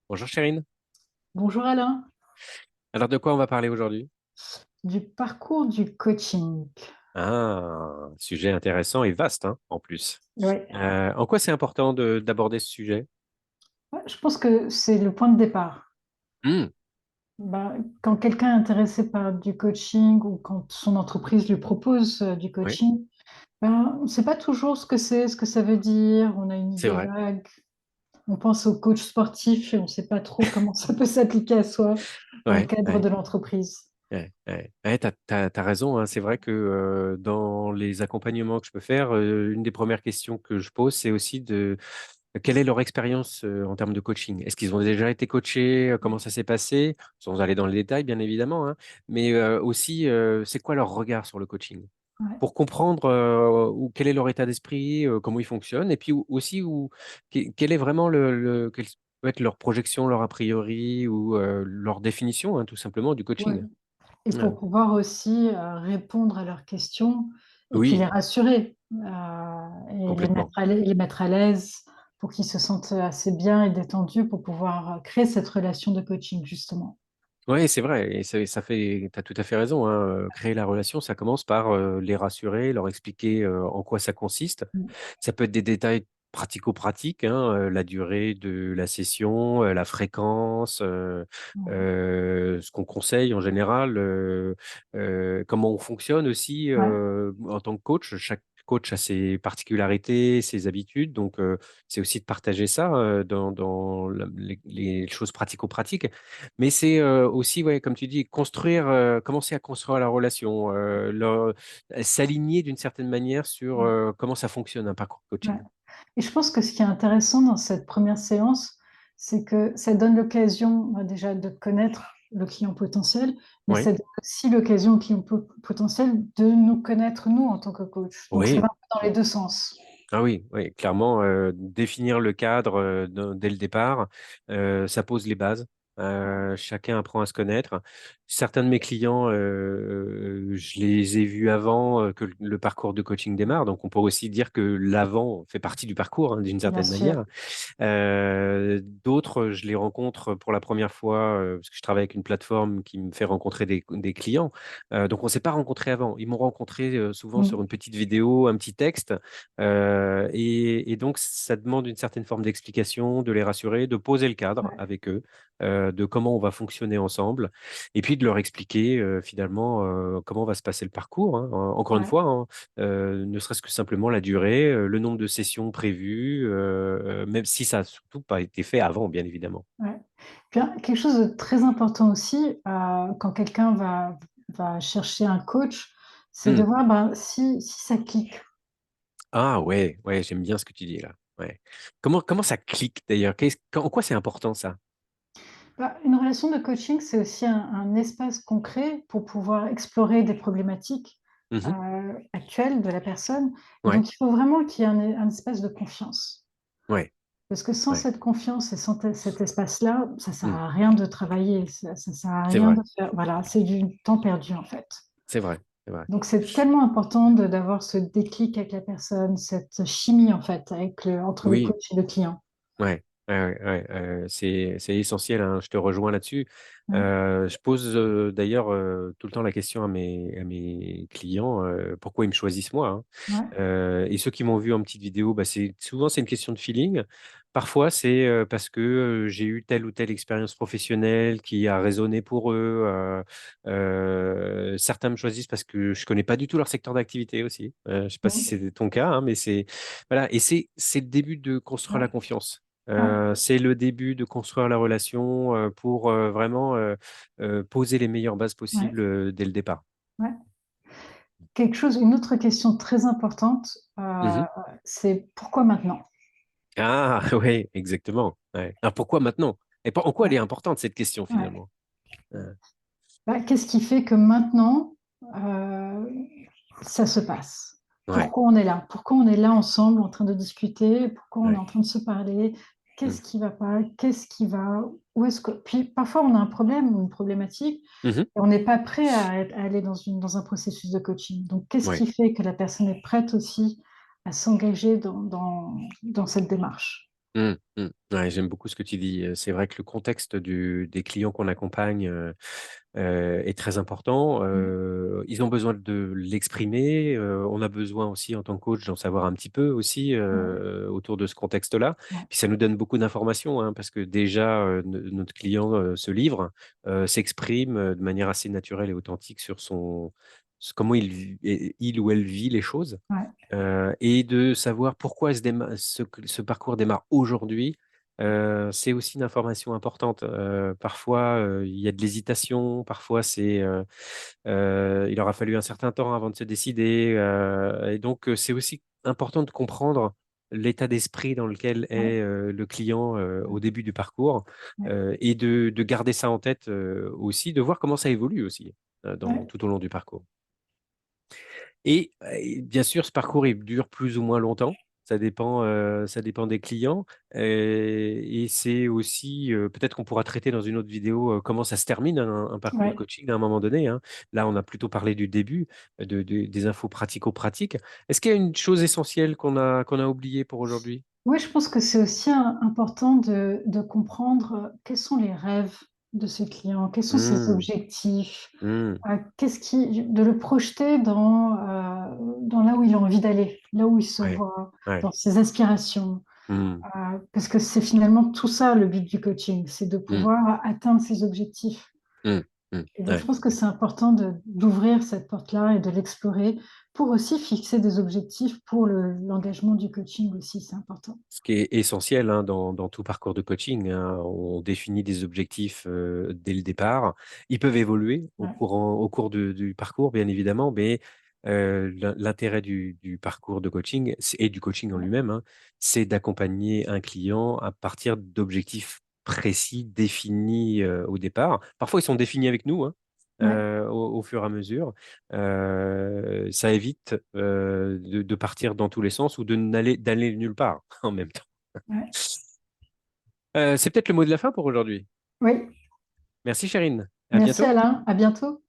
Bonjour Chérine. Bonjour Alain, Alors de quoi on va parler aujourd'hui? du parcours du coaching. Ah, sujet intéressant et vaste, hein, en plus. Ouais. En quoi c'est important d'aborder ce sujet? Ouais, je pense que c'est le point de départ. Hmm, Quand quelqu'un est intéressé par du coaching ou quand son entreprise lui propose du oui, coaching, on ne sait pas toujours ce que c'est, ce que ça veut dire, on a une c'est idée vrai. vague. On pense au coach sportif et on ne sait pas trop comment ça peut s'appliquer à soi dans le Ouais, cadre ouais, de l'entreprise. ouais, ouais. Ouais, t'as raison, hein. C'est vrai que dans les accompagnements que je peux faire, une des premières questions que je pose, c'est aussi de quelle est leur expérience en termes de coaching? Est-ce qu'ils ont déjà été coachés? Comment ça s'est passé? Sans aller dans les détails, bien évidemment, hein, mais aussi, c'est quoi leur regard sur le coaching? Ouais. Pour comprendre quel est leur état d'esprit, comment ils fonctionnent, et puis aussi quel est vraiment quelle peut être leur projection, leur a priori ou leur définition, hein, tout simplement, du Ouais. coaching. Et Ouais. pour pouvoir aussi répondre à leurs questions et puis les Oui, rassurer et complètement. les mettre à l'aise pour qu'ils se sentent assez bien et détendus pour pouvoir créer cette relation de coaching, justement. Oui, c'est vrai, et ça fait, tu as tout à fait raison, hein, créer la relation, ça commence par les rassurer, leur expliquer en quoi ça consiste. Mm. Ça peut être des détails pratico-pratiques, hein, la durée de la session, la fréquence, ce qu'on conseille en général, comment on fonctionne aussi Ouais, en tant que coach. Chaque coach a ses particularités, ses habitudes, donc c'est aussi de partager ça dans les choses pratico-pratiques. Mais c'est aussi, ouais, comme tu dis, commencer à construire la relation, s'aligner d'une certaine manière sur ouais, comment ça fonctionne un parcours ouais. coaching. Et je pense que ce qui est intéressant dans cette première séance, c'est que ça donne l'occasion déjà de connaître le client potentiel, mais Oui, ça donne aussi l'occasion au client potentiel de nous connaître, nous, en tant que coach. Donc ça va oui. un peu dans les deux sens. Ah oui, oui, clairement, définir le cadre dès le départ, ça pose les bases. Chacun apprend à se connaître. Certains de mes clients, je les ai vus avant que le parcours de coaching démarre, donc on peut aussi dire que l'avant fait partie du parcours, hein, d'une Bien certaine sûr. manière. D'autres, je les rencontre pour la première fois parce que je travaille avec une plateforme qui me fait rencontrer des clients. Donc, on ne s'est pas rencontrés avant. Ils m'ont rencontré souvent sur Mm. une petite vidéo, un petit texte. Et donc, ça demande une certaine forme d'explication, de les rassurer, de poser le cadre Ouais, avec eux, de comment on va fonctionner ensemble, et puis de leur expliquer finalement comment va se passer le parcours, hein. Encore une ouais, fois, hein, ne serait-ce que simplement la durée, le nombre de sessions prévues, même si ça n'a surtout pas été fait avant, bien évidemment. ouais. Puis, quelque chose de très important aussi, quand quelqu'un va chercher un coach, c'est de Hmm. voir si ça clique. Ah ouais, ouais, j'aime bien ce que tu dis là. Ouais. Comment ça clique d'ailleurs? En quoi c'est important ça? Une relation de coaching, c'est aussi un espace concret pour pouvoir explorer des problématiques Mhm. actuelles de la personne. Et Ouais, donc, il faut vraiment qu'il y ait un espace de confiance. ouais, Parce que sans ouais. cette confiance et sans cet espace-là, ça ne sert Hmm. à rien de travailler, ça ne sert à C'est rien vrai, de faire. Voilà, c'est du temps perdu en fait. c'est vrai, c'est vrai. Donc, c'est tellement important d'avoir ce déclic avec la personne, cette chimie en fait entre le Oui. coach et le client. Ouais, ouais, ouais, ouais, c'est essentiel, hein, je te rejoins là-dessus. Ouais, Je pose d'ailleurs tout le temps la question à mes clients, pourquoi ils me choisissent moi, hein. ouais, Et ceux qui m'ont vu en petite vidéo, bah, souvent c'est une question de feeling. Parfois c'est parce que j'ai eu telle ou telle expérience professionnelle qui a résonné pour eux. Certains me choisissent parce que je connais pas du tout leur secteur d'activité aussi. Je sais pas si mm, c'était ton cas, hein, mais c'est voilà, et c'est le début de construire la ouais, confiance. ouais, C'est le début de construire la relation pour vraiment poser les meilleures bases ouais, possibles dès le départ. ouais. Une autre question très importante, Mhm. c'est pourquoi maintenant? Ah oui, exactement. Ouais. Alors pourquoi maintenant? Et en quoi elle est Ouais, importante cette question ouais. finalement? Qu'est-ce qui fait que maintenant, euh, ça se passe? Ouais. Pourquoi on est là? Pourquoi on est là ensemble en train de discuter? Pourquoi on est Ouais. en train de se parler? Mm. Qu'est-ce qui va pas? Qu'est-ce qui va? Où est-ce que... Puis parfois on a un problème ou une problématique Mhm. et on n'est pas prêt à aller dans un processus de coaching. Donc qu'est-ce Ouais. qui fait que la personne est prête aussi à s'engager dans cette démarche? Mmh, mmh. Ouais, j'aime beaucoup ce que tu dis. C'est vrai que le contexte des clients qu'on accompagne est très important. Ouais, Ils ont besoin de l'exprimer. On a besoin aussi, en tant que coach, d'en savoir un petit peu aussi ouais, autour de ce contexte-là. ouais, Puis ça nous donne beaucoup d'informations, hein, parce que déjà, notre client se livre, s'exprime de manière assez naturelle et authentique sur comment il ou elle vit les choses. ouais, Et de savoir pourquoi ce parcours démarre aujourd'hui, c'est aussi une information importante. Parfois, il y a de l'hésitation, parfois il aura fallu un certain temps avant de se décider, et donc c'est aussi important de comprendre l'état d'esprit dans lequel ouais, est, le client, au début du parcours, ouais, et de garder ça en tête, aussi, de voir comment ça évolue aussi, ouais. tout au long du parcours. Et bien sûr, ce parcours, il dure plus ou moins longtemps. Ça dépend des clients. Et c'est aussi, peut-être qu'on pourra traiter dans une autre vidéo, comment ça se termine un parcours de Ouais. coaching à un moment donné, hein. Là, on a plutôt parlé du début, des infos pratico-pratiques. Est-ce qu'il y a une chose essentielle qu'on a oubliée pour aujourd'hui? Ouais, je pense que c'est aussi important de comprendre quels sont les rêves de ce client, quels sont ses Mmh, objectifs, mmh, de le projeter dans là où il a envie d'aller, là où il se ouais, voit, ouais, dans ses aspirations. mmh, Parce que c'est finalement tout ça le but du coaching, c'est de mmh, pouvoir atteindre ses objectifs. mmh, mmh, Et donc, je ouais. pense que c'est important d'ouvrir cette porte-là et de l'explorer pour aussi fixer des objectifs pour l'engagement du coaching aussi, c'est important. Ce qui est essentiel, hein, dans tout parcours de coaching, hein. On définit des objectifs, dès le départ. Ils peuvent évoluer Ouais, au cours du parcours, bien évidemment, mais l'intérêt du parcours de coaching et du coaching en ouais, lui-même, hein, c'est d'accompagner un client à partir d'objectifs précis, définis, au départ. Parfois, ils sont définis avec nous, hein, ouais, au fur et à mesure. Ça évite, de partir dans tous les sens ou d'aller nulle part en même temps. ouais. C'est peut-être le mot de la fin pour aujourd'hui. Oui, Merci Chérine, à merci bientôt. Alain, à bientôt.